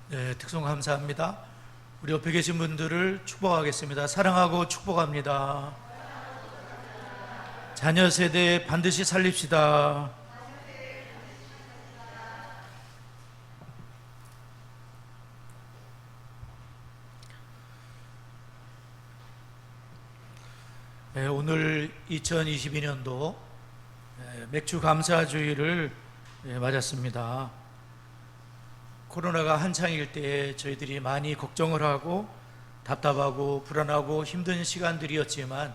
네, 특송 감사합니다. 우리 옆에 계신 분들을 축복하겠습니다. 사랑하고 축복합니다. 자녀 세대 반드시 살립시다. 네, 오늘 2022년도 맥주 감사주의를 맞았습니다. 코로나가 한창일 때 저희들이 많이 걱정을 하고 답답하고 불안하고 힘든 시간들이었지만,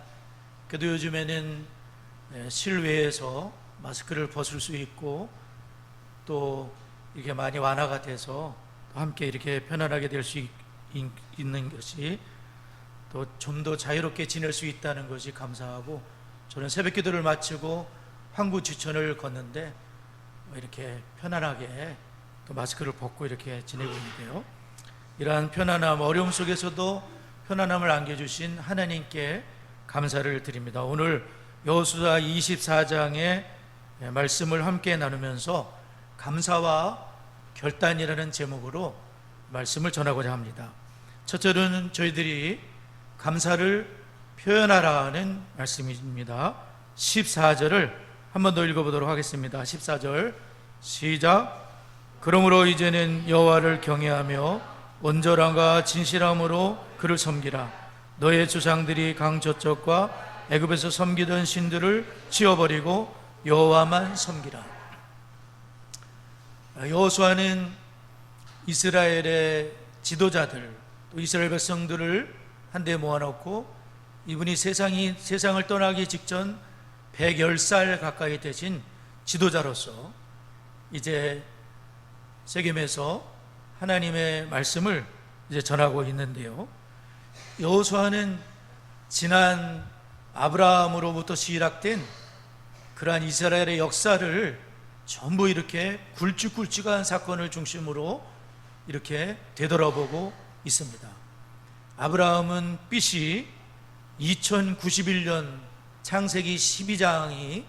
그래도 요즘에는 실외에서 마스크를 벗을 수 있고 또 이렇게 많이 완화가 돼서 함께 이렇게 편안하게 될 수 있는 것이, 또 좀 더 자유롭게 지낼 수 있다는 것이 감사하고, 저는 새벽 기도를 마치고 환구지천을 걷는데 이렇게 편안하게 또 마스크를 벗고 이렇게 지내고 있는데요, 이러한 편안함, 어려움 속에서도 편안함을 안겨주신 하나님께 감사를 드립니다. 오늘 여호수아 24장의 말씀을 함께 나누면서 감사와 결단이라는 제목으로 말씀을 전하고자 합니다. 첫째로는 저희들이 감사를 표현하라는 말씀입니다. 14절을 한 번 더 읽어보도록 하겠습니다. 14절 시작. 그러므로 이제는 여호와를 경외하며 온전함과 진실함으로 그를 섬기라. 너의 조상들이 강 저쪽과 애굽에서 섬기던 신들을 치워버리고 여호와만 섬기라. 여호수아는 이스라엘의 지도자들, 또 이스라엘 백성들을 한데 모아놓고, 이분이 세상을 떠나기 직전 110살 가까이 되신 지도자로서 이제 세겜에서 하나님의 말씀을 이제 전하고 있는데요, 여호수아는 지난 아브라함으로부터 시작된 그러한 이스라엘의 역사를 전부 이렇게 굵직굵직한 사건을 중심으로 이렇게 되돌아보고 있습니다. 아브라함은 BC 2091년, 창세기 12장이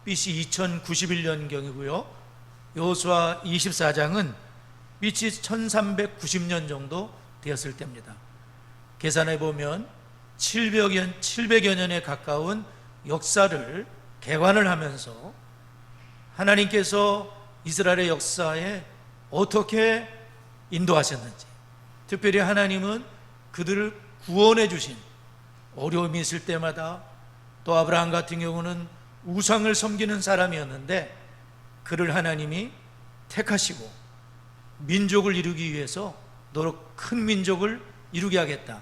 BC 2091년경이고요, 여호수아 24장은 BC 1390년 정도 되었을 때입니다. 계산해 보면 700여 년에 가까운 역사를 개관을 하면서 하나님께서 이스라엘의 역사에 어떻게 인도하셨는지, 특별히 하나님은 그들을 구원해 주신, 어려움이 있을 때마다, 또 아브라함 같은 경우는 우상을 섬기는 사람이었는데 그를 하나님이 택하시고 민족을 이루기 위해서 너로 큰 민족을 이루게 하겠다,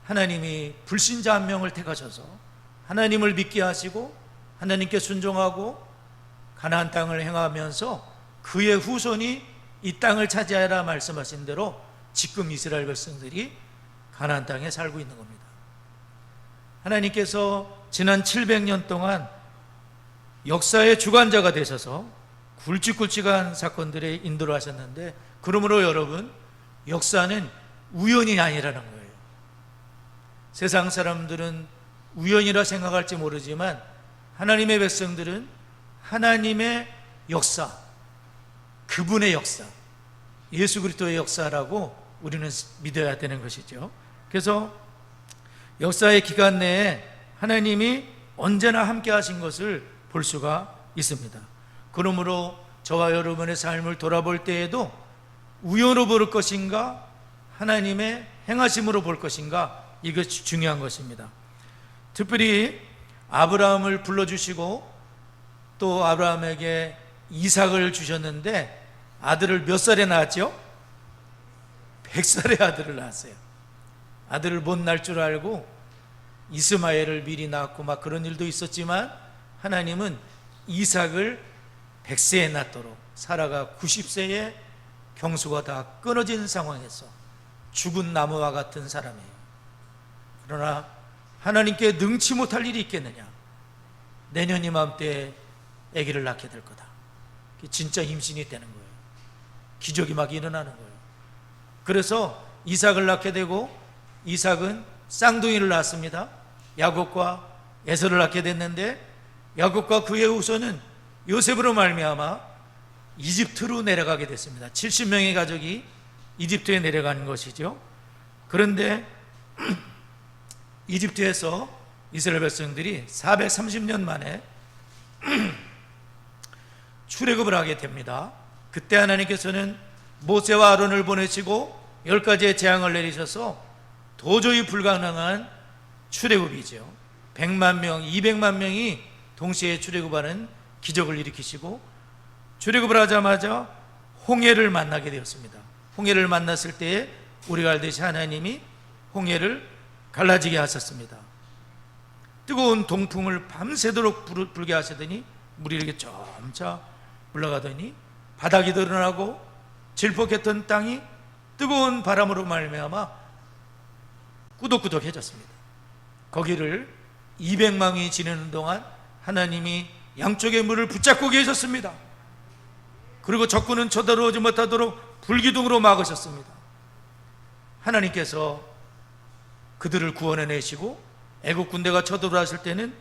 하나님이 불신자 한 명을 택하셔서 하나님을 믿게 하시고 하나님께 순종하고 가나안 땅을 행하면서 그의 후손이 이 땅을 차지하라 말씀하신 대로 지금 이스라엘 백성들이 가나안 땅에 살고 있는 겁니다. 하나님께서 지난 700년 동안 역사의 주관자가 되셔서 굵직굵직한 사건들에 인도를 하셨는데, 그러므로 여러분, 역사는 우연이 아니라는 거예요. 세상 사람들은 우연이라 생각할지 모르지만 하나님의 백성들은 하나님의 역사, 그분의 역사, 예수 그리스도의 역사라고 우리는 믿어야 되는 것이죠. 그래서 역사의 기간 내에 하나님이 언제나 함께 하신 것을 볼 수가 있습니다. 그러므로 저와 여러분의 삶을 돌아볼 때에도 우연으로 볼 것인가, 하나님의 행하심으로 볼 것인가, 이것이 중요한 것입니다. 특별히 아브라함을 불러주시고 또 아브라함에게 이삭을 주셨는데, 아들을 몇 살에 낳았죠? 100살에 아들을 낳았어요. 아들을 못 낳을 줄 알고 이스마엘을 미리 낳았고 막 그런 일도 있었지만, 하나님은 이삭을 100세에 낳도록, 사라가 90세에 경수가 다 끊어진 상황에서 죽은 나무와 같은 사람이에요. 그러나 하나님께 능치 못할 일이 있겠느냐, 내년 이맘때 아기를 낳게 될 거다. 진짜 임신이 되는 거예요. 기적이 막 일어나는 거예요. 그래서 이삭을 낳게 되고, 이삭은 쌍둥이를 낳았습니다. 야곱과 에서를 낳게 됐는데, 야곱과 그의 후손은 요셉으로 말미암아 이집트로 내려가게 됐습니다. 70명의 가족이 이집트에 내려가는 것이죠. 그런데 이집트에서 이스라엘 백성들이 430년 만에 출애굽을 하게 됩니다. 그때 하나님께서는 모세와 아론을 보내시고 10가지의 재앙을 내리셔서 도저히 불가능한 출애굽이죠. 100만 명, 200만 명이 동시에 출애굽하는 기적을 일으키시고, 출애굽을 하자마자 홍해를 만나게 되었습니다. 홍해를 만났을 때에 우리가 알듯이 하나님이 홍해를 갈라지게 하셨습니다. 뜨거운 동풍을 밤새도록 불게 하시더니 물이 이렇게 점차 올라가더니 바닥이 드러나고 질퍽했던 땅이 뜨거운 바람으로 말미암아 꾸덕꾸덕해졌습니다. 거기를 200망이 지내는 동안 하나님이 양쪽의 물을 붙잡고 계셨습니다. 그리고 적군은 쳐들어오지 못하도록 불기둥으로 막으셨습니다. 하나님께서 그들을 구원해내시고 애국 군대가 쳐들어왔을 때는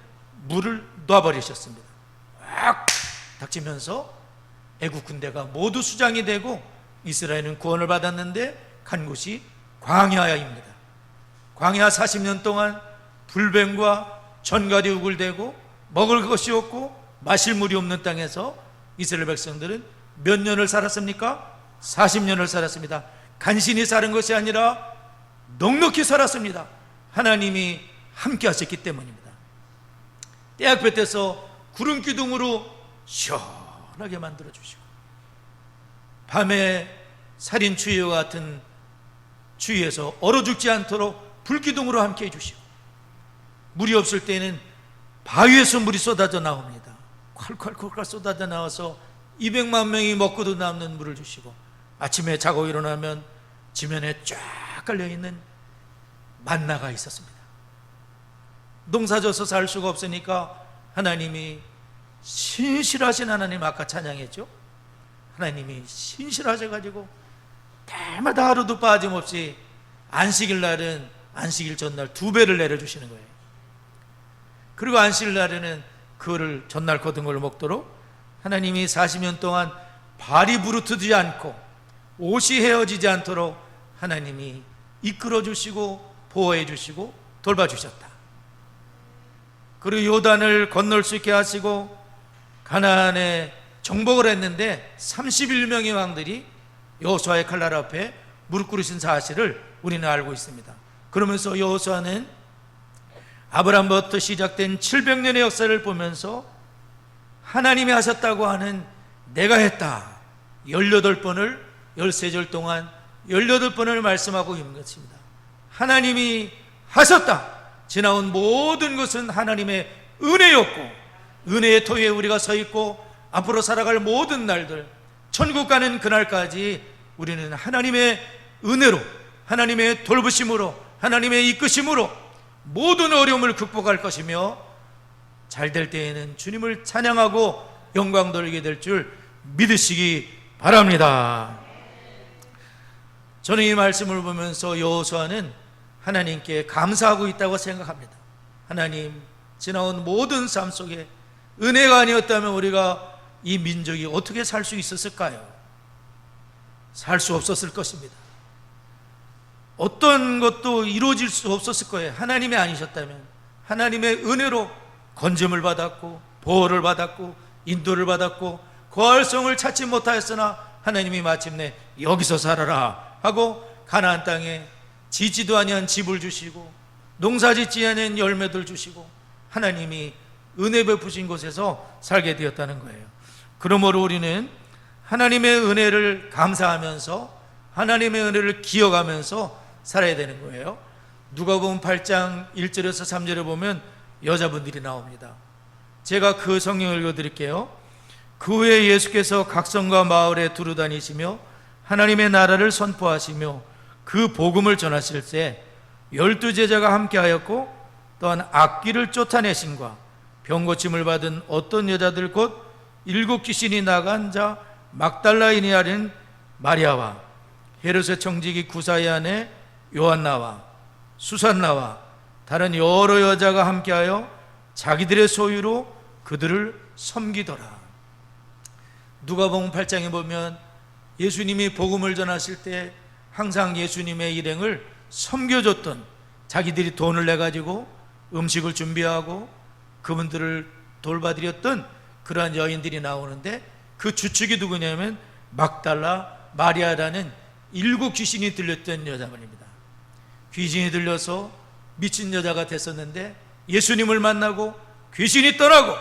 물을 놔버리셨습니다. 꽉 닥치면서 애국 군대가 모두 수장이 되고 이스라엘은 구원을 받았는데 간 곳이 광야입니다. 광야 40년 동안 불뱀과 전갈이 우글대고 먹을 것이 없고 마실 물이 없는 땅에서 이스라엘 백성들은 몇 년을 살았습니까? 40년을 살았습니다. 간신히 사는 것이 아니라 넉넉히 살았습니다. 하나님이 함께 하셨기 때문입니다. 때약볕 때서 구름 기둥으로 시원하게 만들어 주시고, 밤에 살인 추위와 같은 추위에서 얼어 죽지 않도록 불기둥으로 함께 해주시고, 물이 없을 때는 바위에서 물이 쏟아져 나옵니다. 콸콸콸콸 쏟아져 나와서 200만 명이 먹고도 남는 물을 주시고, 아침에 자고 일어나면 지면에 쫙 깔려있는 만나가 있었습니다. 농사져서 살 수가 없으니까 하나님이 신실하신 하나님, 아까 찬양했죠? 하나님이 신실하셔가지고 때마다 하루도 빠짐없이 안식일 날은 안식일 전날 2배를 내려주시는 거예요. 그리고 안식일 날에는 그거를 전날 거둔 걸 먹도록 하나님이 40년 동안 발이 부르트지 않고 옷이 헤어지지 않도록 하나님이 이끌어 주시고 보호해 주시고 돌봐 주셨다. 그리고 요단을 건널 수 있게 하시고 가나안에 정복을 했는데 31명의 왕들이 여호수아의 칼날 앞에 무릎 꿇으신 사실을 우리는 알고 있습니다. 그러면서 여호수아는 아브라함부터 시작된 700년의 역사를 보면서 하나님이 하셨다고 하는 내가 했다 18번을 13절 동안 18번을 말씀하고 있는 것입니다. 하나님이 하셨다. 지나온 모든 것은 하나님의 은혜였고, 은혜의 토위에 우리가 서 있고 앞으로 살아갈 모든 날들, 천국 가는 그날까지 우리는 하나님의 은혜로, 하나님의 돌보심으로, 하나님의 이끄심으로 모든 어려움을 극복할 것이며, 잘 될 때에는 주님을 찬양하고 영광 돌리게 될 줄 믿으시기 바랍니다. 저는 이 말씀을 보면서 여호수아는 하나님께 감사하고 있다고 생각합니다. 하나님, 지나온 모든 삶 속에 은혜가 아니었다면 우리가 이 민족이 어떻게 살 수 있었을까요? 살 수 없었을 것입니다. 어떤 것도 이루어질 수 없었을 거예요. 하나님이 아니셨다면. 하나님의 은혜로 건짐을 받았고 보호를 받았고 인도를 받았고 거할성을 찾지 못하였으나 하나님이 마침내 여기서 살아라 하고 가나안 땅에 지지도 아니한 집을 주시고 농사짓지 않은 열매들 주시고 하나님이 은혜 베푸신 곳에서 살게 되었다는 거예요. 그러므로 우리는 하나님의 은혜를 감사하면서 하나님의 은혜를 기억하면서 살아야 되는 거예요. 누가복음 8장 1절에서 3절에 보면 여자분들이 나옵니다. 제가 그 성경을 읽어드릴게요. 그 후에 예수께서 각 성과 마을에 두루 다니시며 하나님의 나라를 선포하시며 그 복음을 전하실 때 12제자가 함께하였고, 또한 악귀를 쫓아내신과 병고침을 받은 어떤 여자들 곧 7 귀신이 나간 자 막달라인이라는 마리아와 헤롯의 청지기 구사의 아내 요한나와 수산나와 다른 여러 여자가 함께하여 자기들의 소유로 그들을 섬기더라. 누가복음 8장에 보면 예수님이 복음을 전하실 때 항상 예수님의 일행을 섬겨줬던, 자기들이 돈을 내가지고 음식을 준비하고 그분들을 돌봐드렸던 그러한 여인들이 나오는데, 그 주축이 누구냐면 막달라 마리아라는 7 귀신이 들렸던 여자분입니다. 귀신이 들려서 미친 여자가 됐었는데 예수님을 만나고 귀신이 떠나고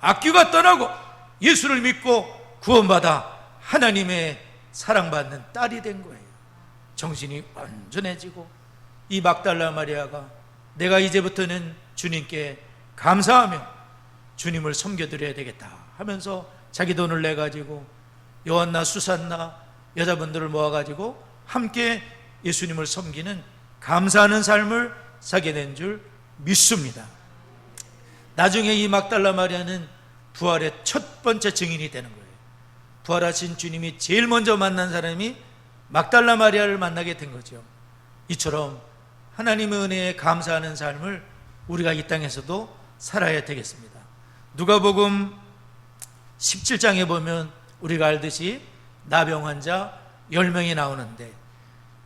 악귀가 떠나고 예수를 믿고 구원받아 하나님의 사랑받는 딸이 된 거예요. 정신이 온전해지고, 이 막달라 마리아가 내가 이제부터는 주님께 감사하며 주님을 섬겨드려야 되겠다 하면서 자기 돈을 내가지고 요한나 수산나 여자분들을 모아가지고 함께 예수님을 섬기는 감사하는 삶을 사게 된 줄 믿습니다. 나중에 이 막달라 마리아는 부활의 첫 번째 증인이 되는 거예요. 부활하신 주님이 제일 먼저 만난 사람이 막달라 마리아를 만나게 된 거죠. 이처럼 하나님의 은혜에 감사하는 삶을 우리가 이 땅에서도 살아야 되겠습니다. 누가복음 17장에 보면 우리가 알듯이 나병 환자 10명이 나오는데,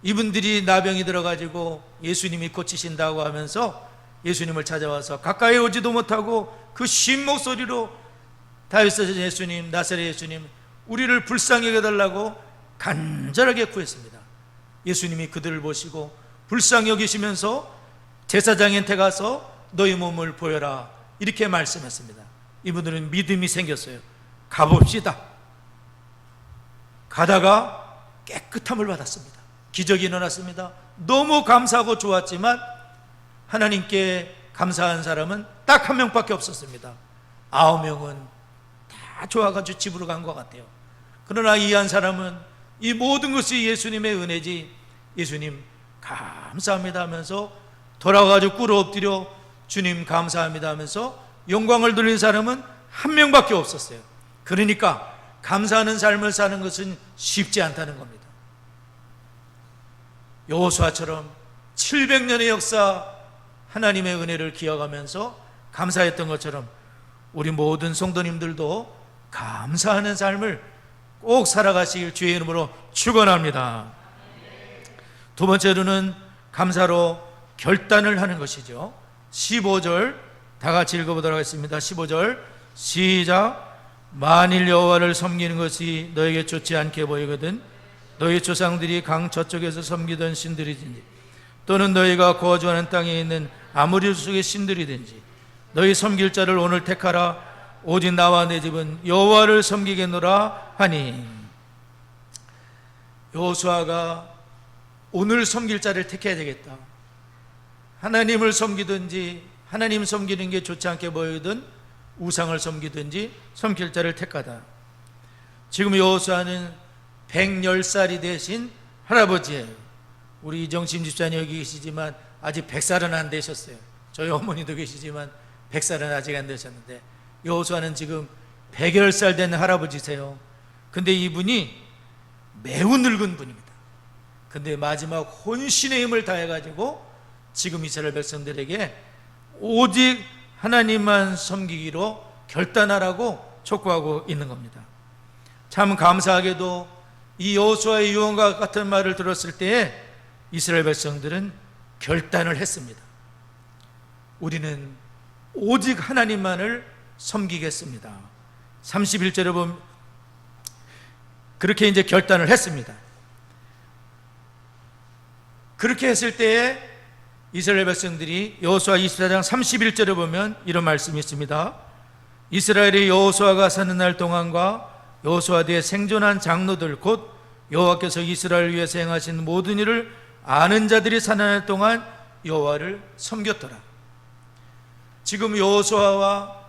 이분들이 나병이 들어가지고 예수님이 고치신다고 하면서 예수님을 찾아와서 가까이 오지도 못하고 그 쉰 목소리로 다윗의 예수님, 나사렛 예수님, 우리를 불쌍히 여겨달라고 간절하게 구했습니다. 예수님이 그들을 보시고 불쌍히 여기시면서 제사장한테 가서 너희 몸을 보여라 이렇게 말씀했습니다. 이분들은 믿음이 생겼어요. 가봅시다. 가다가 깨끗함을 받았습니다. 기적이 일어났습니다. 너무 감사하고 좋았지만 하나님께 감사한 사람은 딱 1명밖에 없었습니다. 9명은 다 좋아가지고 집으로 간 것 같아요. 그러나 이 한 사람은 이 모든 것이 예수님의 은혜지, 예수님 감사합니다 하면서 돌아가지고 꿇어 엎드려 주님 감사합니다 하면서 영광을 돌린 사람은 1명밖에 없었어요. 그러니까 감사하는 삶을 사는 것은 쉽지 않다는 겁니다. 여호수아처럼 700년의 역사, 하나님의 은혜를 기억하면서 감사했던 것처럼 우리 모든 성도님들도 감사하는 삶을 꼭 살아가시길 주의 이름으로 축원합니다. 두 번째로는 감사로 결단을 하는 것이죠. 15절 다 같이 읽어보도록 하겠습니다. 15절 시작. 만일 여호와를 섬기는 것이 너에게 좋지 않게 보이거든 너희 조상들이 강 저쪽에서 섬기던 신들이든지 또는 너희가 거주하는 땅에 있는 아모리 족속의 신들이든지 너희 섬길 자를 오늘 택하라. 오직 나와 내 집은 여호와를 섬기겠노라 하니, 여호수아가 오늘 섬길 자를 택해야 되겠다. 하나님을 섬기든지 하나님 섬기는 게 좋지 않게 보이든 우상을 섬기든지 섬길 자를 택하다. 지금 여호수아는 110살이 되신 할아버지예요. 우리 이정심 집사님 여기 계시지만 아직 100살은 안 되셨어요. 저희 어머니도 계시지만 100살은 아직 안 되셨는데, 여호수아는 지금 100여 살 된 할아버지세요. 근데 이분이 매우 늙은 분입니다. 근데 마지막 혼신의 힘을 다해가지고 지금 이스라엘 백성들에게 오직 하나님만 섬기기로 결단하라고 촉구하고 있는 겁니다. 참 감사하게도 이 여호수아의 유언과 같은 말을 들었을 때에 이스라엘 백성들은 결단을 했습니다. 우리는 오직 하나님만을 섬기겠습니다. 31절에 보면 그렇게 이제 결단을 했습니다. 그렇게 했을 때에 이스라엘 백성들이 여호수아 24장 31절에 보면 이런 말씀이 있습니다. 이스라엘의 여호수아가 사는 날 동안과 여호수아 뒤에 생존한 장로들 곧 여호와께서 이스라엘을 위해서 행하신 모든 일을 아는 자들이 사는 날 동안 여호와를 섬겼더라. 지금 여호수아와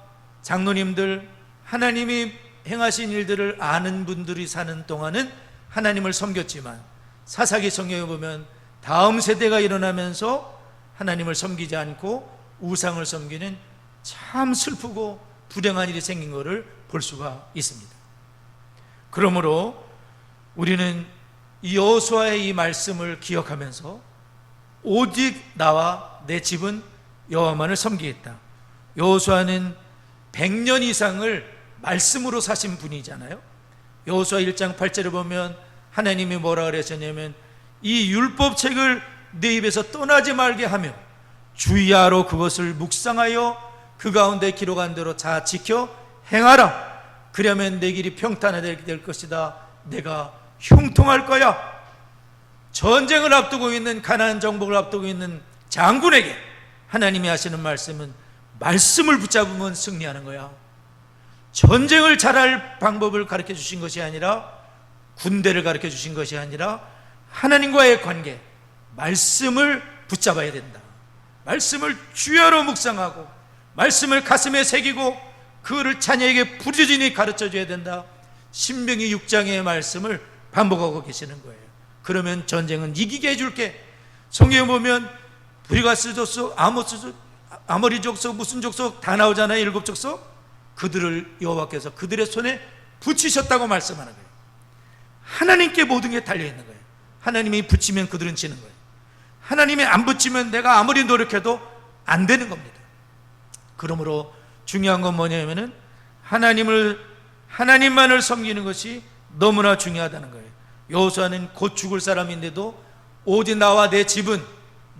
장로님들, 하나님이 행하신 일들을 아는 분들이 사는 동안은 하나님을 섬겼지만 사사기 성경에 보면 다음 세대가 일어나면서 하나님을 섬기지 않고 우상을 섬기는 참 슬프고 불행한 일이 생긴 것을 볼 수가 있습니다. 그러므로 우리는 이 여호수아의 이 말씀을 기억하면서 오직 나와 내 집은 여호와만을 섬기겠다. 여호수아는 100년 이상을 말씀으로 사신 분이잖아요. 여호수아 1장 8절에 보면 하나님이 뭐라 그러셨냐면 이 율법책을 내 입에서 떠나지 말게 하며 주야로 그것을 묵상하여 그 가운데 기록한 대로 잘 지켜 행하라. 그러면 내 길이 평탄하게 될 것이다. 내가 형통할 거야. 전쟁을 앞두고 있는, 가나안 정복을 앞두고 있는 장군에게 하나님이 하시는 말씀은 말씀을 붙잡으면 승리하는 거야. 전쟁을 잘할 방법을 가르쳐 주신 것이 아니라, 군대를 가르쳐 주신 것이 아니라 하나님과의 관계, 말씀을 붙잡아야 된다. 말씀을 주야로 묵상하고 말씀을 가슴에 새기고 그를 자녀에게 부르짖으니 가르쳐 줘야 된다. 신명기 6장의 말씀을 반복하고 계시는 거예요. 그러면 전쟁은 이기게 해줄게. 성경에 보면 브리가스 족속, 아모리 족속, 무슨 족속 다 나오잖아요. 7 족속. 그들을 여호와께서 그들의 손에 붙이셨다고 말씀하는 거예요. 하나님께 모든 게 달려있는 거예요. 하나님이 붙이면 그들은 지는 거예요. 하나님이 안 붙이면 내가 아무리 노력해도 안 되는 겁니다. 그러므로 중요한 건 뭐냐면은 하나님만을 섬기는 것이 너무나 중요하다는 거예요. 여호수아는 곧 죽을 사람인데도 오직 나와 내 집은,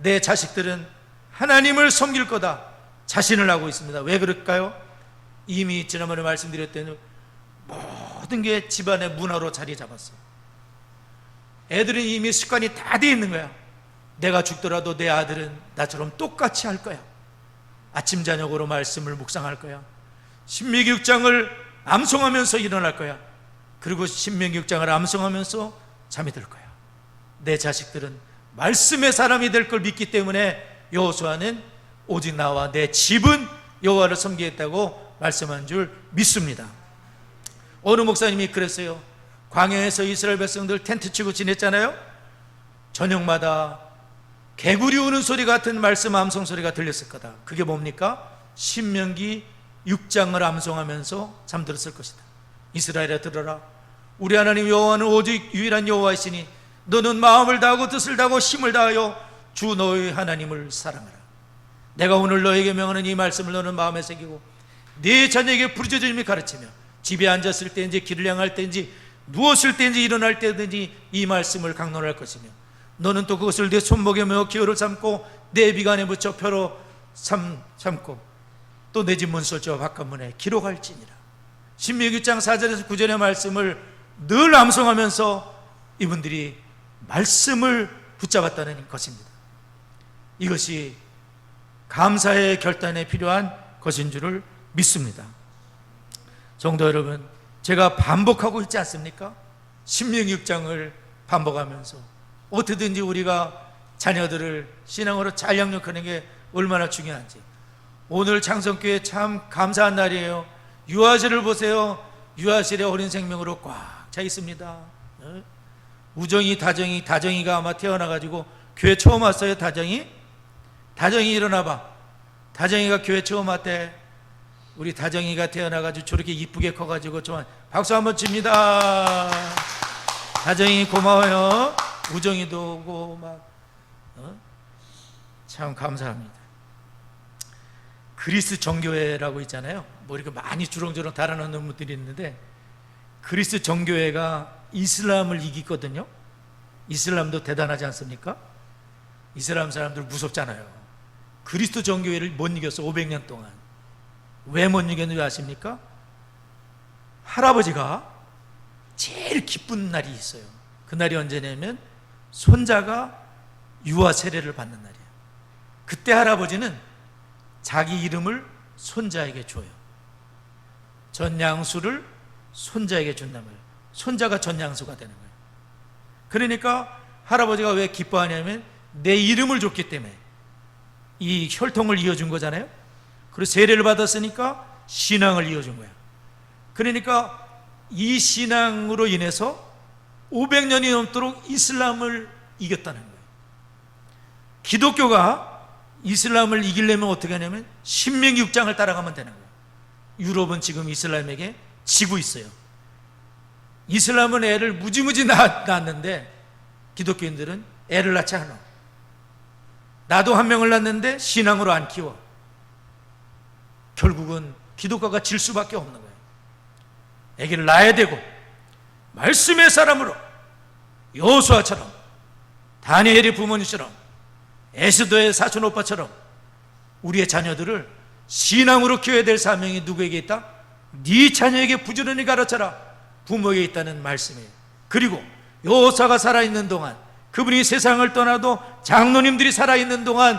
내 자식들은 하나님을 섬길 거다 자신을 하고 있습니다. 왜 그럴까요? 이미 지난번에 말씀드렸던 모든 게 집안의 문화로 자리 잡았어요. 애들은 이미 습관이 다 돼 있는 거야. 내가 죽더라도 내 아들은 나처럼 똑같이 할 거야. 아침 저녁으로 말씀을 묵상할 거야. 신명기 6장을 암송하면서 일어날 거야. 그리고 신명기 6장을 암송하면서 잠이 들 거야. 내 자식들은 말씀의 사람이 될 걸 믿기 때문에 여호수아는 오직 나와 내 집은 여호와를 섬기겠다고 말씀한 줄 믿습니다. 어느 목사님이 그랬어요. 광야에서 이스라엘 백성들 텐트 치고 지냈잖아요. 저녁마다 개구리 우는 소리 같은 말씀 암송 소리가 들렸을 거다. 그게 뭡니까? 신명기 6장을 암송하면서 잠들었을 것이다. 이스라엘아 들어라. 우리 하나님 여호와는 오직 유일한 여호와이시니 너는 마음을 다하고 뜻을 다하고 힘을 다하여 주 너의 하나님을 사랑하라. 내가 오늘 너에게 명하는 이 말씀을 너는 마음에 새기고 네 자녀에게 부르짖으며 가르치며 집에 앉았을 때인지 길을 향할 때인지 누웠을 때인지 일어날 때든지 이 말씀을 강론할 것이며 너는 또 그것을 내 손목에 메어 기호를 삼고 내 비간에 붙여 표로 삼고 또 내 집 문설주와 바깥문에 기록할지니라. 신명기 6장 4절에서 9절의 말씀을 늘 암송하면서 이분들이 말씀을 붙잡았다는 것입니다. 이것이 감사의 결단에 필요한 것인 줄을 믿습니다. 성도 여러분, 제가 반복하고 있지 않습니까? 신명기 6장을 반복하면서 어떻게든지 우리가 자녀들을 신앙으로 잘 양육하는 게 얼마나 중요한지. 오늘 창성교회 참 감사한 날이에요. 유아실을 보세요. 유아실에 어린 생명으로 꽉 차 있습니다. 우정이, 다정이가 아마 태어나가지고 교회 처음 왔어요. 다정이 일어나봐. 다정이가 교회 처음 왔대. 우리 다정이가 태어나가지고 저렇게 이쁘게 커가지고 좀 박수 한번 칩니다. 다정이 고마워요. 우정이도 오고 참 감사합니다. 그리스 정교회라고 있잖아요. 뭐 이렇게 많이 주렁주렁 달아놓는 분들이 있는데 그리스 정교회가 이슬람을 이기거든요. 이슬람도 대단하지 않습니까? 이슬람 사람들 무섭잖아요. 그리스도 정교회를 못 이겼어. 500년 동안. 왜 못 이겼는지 아십니까? 할아버지가 제일 기쁜 날이 있어요. 그 날이 언제냐면 손자가 유아 세례를 받는 날이에요. 그때 할아버지는 자기 이름을 손자에게 줘요. 전양수를 손자에게 준단 말이에요. 손자가 전양수가 되는 거예요. 그러니까 할아버지가 왜 기뻐하냐면 내 이름을 줬기 때문에 이 혈통을 이어준 거잖아요. 그리고 세례를 받았으니까 신앙을 이어준 거예요. 그러니까 이 신앙으로 인해서 500년이 넘도록 이슬람을 이겼다는 거예요. 기독교가 이슬람을 이기려면 어떻게 하냐면 신명기 6장을 따라가면 되는 거예요. 유럽은 지금 이슬람에게 지고 있어요. 이슬람은 애를 무지무지 낳았는데 기독교인들은 애를 낳지 않아. 나도 한 명을 낳았는데 신앙으로 안 키워. 결국은 기독교가 질 수밖에 없는 거예요. 애기를 낳아야 되고 말씀의 사람으로 여호수아처럼 다니엘의 부모님처럼, 에스더의 사촌 오빠처럼 우리의 자녀들을 신앙으로 키워야 될 사명이 누구에게 있다? 네 자녀에게 부지런히 가르쳐라. 부모에게 있다는 말씀이에요. 그리고 요사가 살아있는 동안, 그분이 세상을 떠나도 장로님들이 살아있는 동안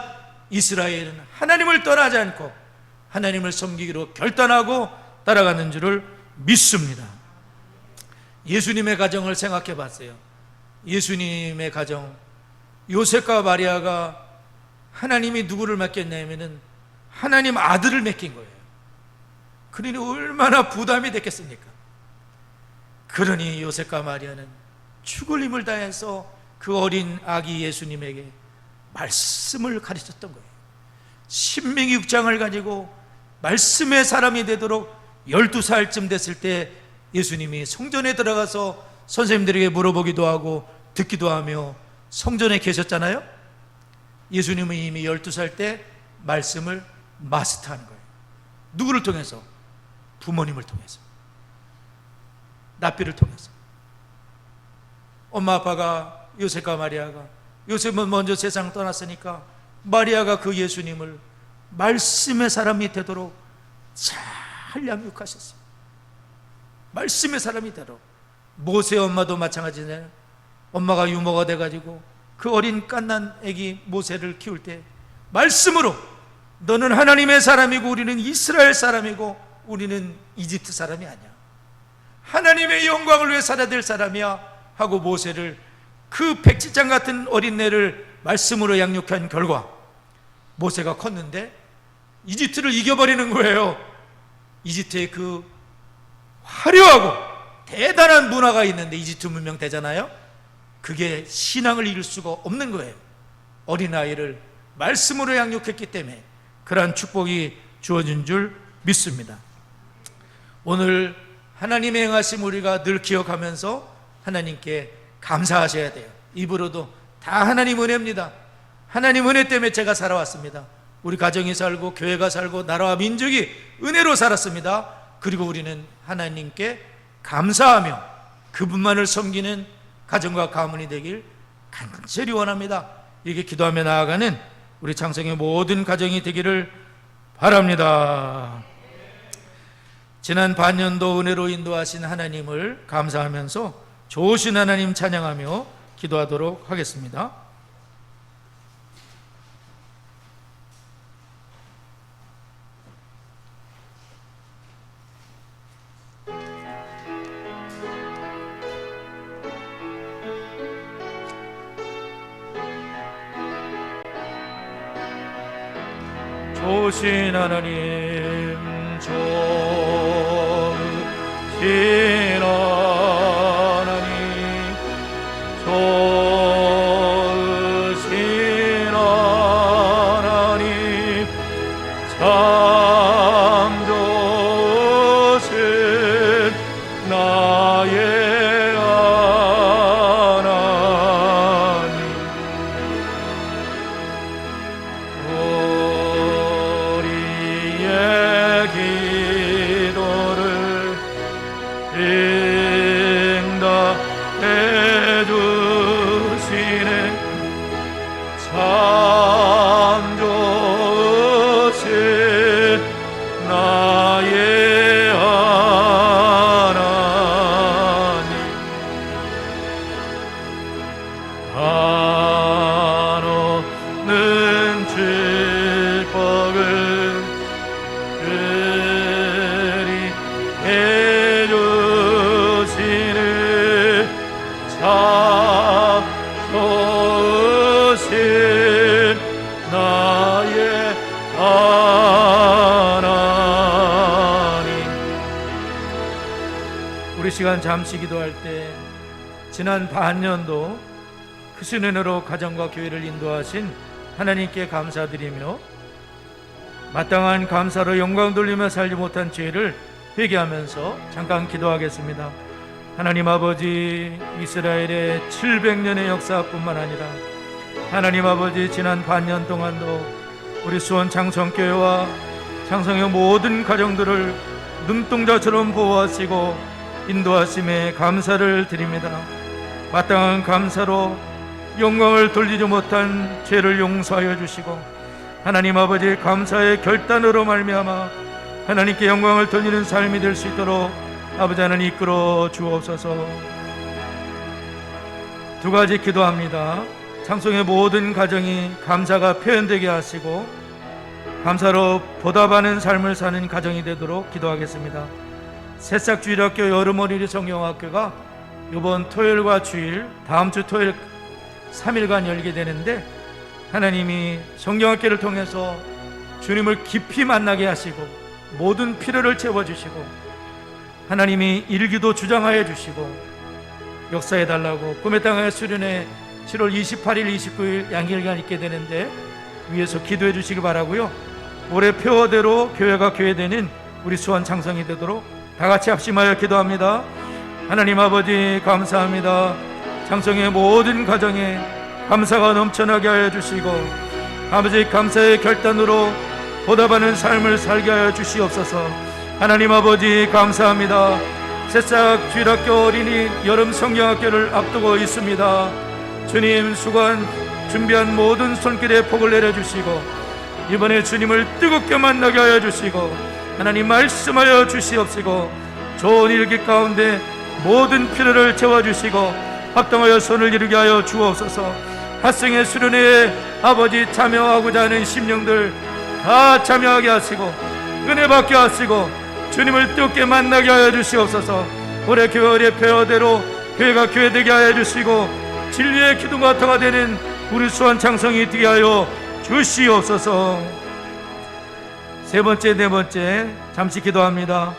이스라엘은 하나님을 떠나지 않고 하나님을 섬기기로 결단하고 따라가는 줄을 믿습니다. 예수님의 가정을 생각해 봤어요. 예수님의 가정, 요셉과 마리아가 하나님이 누구를 맡겼냐면은 하나님 아들을 맡긴 거예요. 그러니 얼마나 부담이 됐겠습니까? 그러니 요셉과 마리아는 죽을 힘을 다해서 그 어린 아기 예수님에게 말씀을 가르쳤던 거예요. 신명기 6장을 가지고 말씀의 사람이 되도록 12살쯤 됐을 때 예수님이 성전에 들어가서 선생님들에게 물어보기도 하고 듣기도 하며 성전에 계셨잖아요. 예수님은 이미 12살 때 말씀을 마스터하는 거예요. 누구를 통해서? 부모님을 통해서, 납비를 통해서. 엄마 아빠가, 요셉과 마리아가, 요셉은 먼저 세상 떠났으니까 마리아가 그 예수님을 말씀의 사람이 되도록 잘 양육하셨어요. 말씀의 사람이 되도록. 모세 엄마도 마찬가지잖아요. 엄마가 유모가 돼가지고 그 어린 갓난 아기 모세를 키울 때 말씀으로, 너는 하나님의 사람이고 우리는 이스라엘 사람이고 우리는 이집트 사람이 아니야, 하나님의 영광을 위해 살아야 될 사람이야 하고 모세를, 그 백지장 같은 어린애를 말씀으로 양육한 결과 모세가 컸는데 이집트를 이겨버리는 거예요. 이집트의 그 화려하고 대단한 문화가 있는데, 이집트 문명 되잖아요. 그게 신앙을 이룰 수가 없는 거예요. 어린아이를 말씀으로 양육했기 때문에 그러한 축복이 주어진 줄 믿습니다. 오늘 하나님의 행하심 우리가 늘 기억하면서 하나님께 감사하셔야 돼요. 입으로도 다 하나님 은혜입니다. 하나님 은혜 때문에 제가 살아왔습니다. 우리 가정이 살고 교회가 살고 나라와 민족이 은혜로 살았습니다. 그리고 우리는 하나님께 감사하며 그분만을 섬기는 가정과 가문이 되길 간절히 원합니다. 이렇게 기도하며 나아가는 우리 창성의 모든 가정이 되기를 바랍니다. 지난 반년도 은혜로 인도하신 하나님을 감사하면서 좋으신 하나님 찬양하며 기도하도록 하겠습니다. 좋으신 하나님, 좋으신 하나님, 좋으신 하나님, 참 좋으신 나의 하나님, 우리의 기도를 응답해 주시네. 참 좋으신 나의 하나님, 한없는 축복을 그리 해주시네. 참 좋으신 나의 하나님. 우리 시간 잠시 기도할 때 지난 반년도 크신 은혜로 가정과 교회를 인도하신 하나님께 감사드리며 마땅한 감사로 영광 돌리며 살지 못한 죄를 회개하면서 잠깐 기도하겠습니다. 하나님 아버지, 이스라엘의 700년의 역사뿐만 아니라 하나님 아버지, 지난 반년 동안도 우리 수원 창성교회와 창성의 모든 가정들을 눈동자처럼 보호하시고 인도하심에 감사를 드립니다. 마땅한 감사로 영광을 돌리지 못한 죄를 용서하여 주시고, 하나님 아버지 감사의 결단으로 말미암아 하나님께 영광을 돌리는 삶이 될 수 있도록 아버지 하나님 이끌어 주옵소서. 두 가지 기도합니다. 창송의 모든 가정이 감사가 표현되게 하시고 감사로 보답하는 삶을 사는 가정이 되도록 기도하겠습니다. 새싹주일학교 여름어린이 성경학교가 이번 토요일과 주일, 다음 주 토요일 3일간 열게 되는데, 하나님이 성경학교를 통해서 주님을 깊이 만나게 하시고 모든 필요를 채워주시고 하나님이 일기도 주장하여 주시고 역사해달라고 꿈의 땅의 수련회 7월 28일 29일 양일간 있게 되는데 위에서 기도해 주시기 바라고요. 올해 표어대로 교회가 교회되는 우리 수원 창성이 되도록 다 같이 합심하여 기도합니다. 하나님 아버지 감사합니다. 창성의 모든 가정에 감사가 넘쳐나게 하여 주시고 아버지 감사의 결단으로 보답하는 삶을 살게 하여 주시옵소서. 하나님 아버지 감사합니다. 새싹 주일학교 어린이 여름 성경학교를 앞두고 있습니다. 주님 수고한 준비한 모든 손길에 복을 내려주시고 이번에 주님을 뜨겁게 만나게 하여 주시고 하나님 말씀하여 주시옵시고 좋은 일기 가운데 모든 필요를 채워주시고 합당하여 손을 이루게 하여 주옵소서. 학생의 수련회에 아버지 참여하고자 하는 심령들 다 참여하게 하시고 은혜 받게 하시고 주님을 뜨겁게 만나게 하여 주시옵소서. 올해 교회의 표어대로 교회가 교회되게 하여 주시고 진리의 기둥바타가 되는 우리 수원 창성이 되게 하여 주시옵소서. 세 번째, 네 번째 잠시 기도합니다.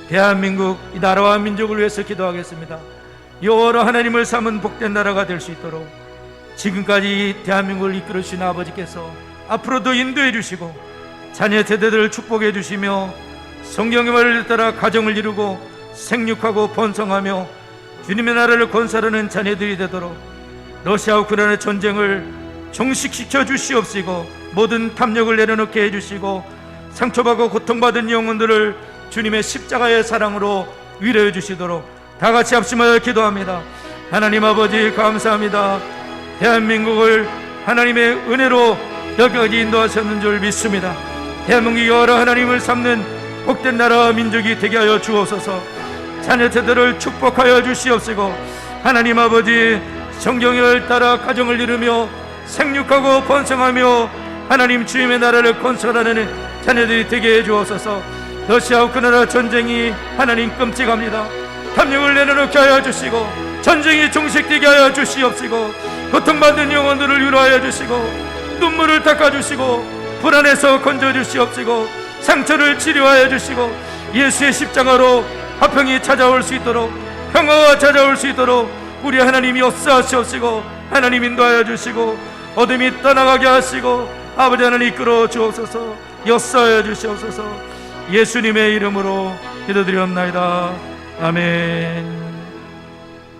대한민국 이 나라와 민족을 위해서 기도하겠습니다. 여호와로 하나님을 삼은 복된 나라가 될 수 있도록 지금까지 대한민국을 이끌으신 아버지께서 앞으로도 인도해 주시고 자녀 세대들을 축복해 주시며 성경의 말을 따라 가정을 이루고 생육하고 번성하며 주님의 나라를 건설하는 자녀들이 되도록 러시아 우크라이나 전쟁을 종식시켜 주시옵시고 모든 탐욕을 내려놓게 해주시고 상처받고 고통받은 영혼들을 주님의 십자가의 사랑으로 위로해 주시도록 다 같이 합심하여 기도합니다. 하나님 아버지 감사합니다. 대한민국을 하나님의 은혜로 여기까지 인도하셨는 줄 믿습니다. 대한민국이 여러 하나님을 삼는 복된 나라와 민족이 되게 하여 주옵소서. 자녀 세대를 축복하여 주시옵시고 하나님 아버지 성경을 따라 가정을 이루며 생육하고 번성하며 하나님 주님의 나라를 건설하는 자녀들이 되게 해 주옵소서. 러시아 우크라이나 전쟁이 하나님 끔찍합니다. 탐욕을 내려놓게 하여 주시고 전쟁이 종식되게 하여 주시옵시고 고통받는 영혼들을 위로하여 주시고 눈물을 닦아주시고 불안에서 건져주시옵시고 상처를 치료하여 주시고 예수의 십자가로 화평이 찾아올 수 있도록 평화가 찾아올 수 있도록 우리 하나님이 역사하시옵시고 하나님 인도하여 주시고 어둠이 떠나가게 하시고 아버지 하나님 이끌어 주옵소서. 역사하여 주시옵소서. 예수님의 이름으로 기도드리옵나이다. 아멘.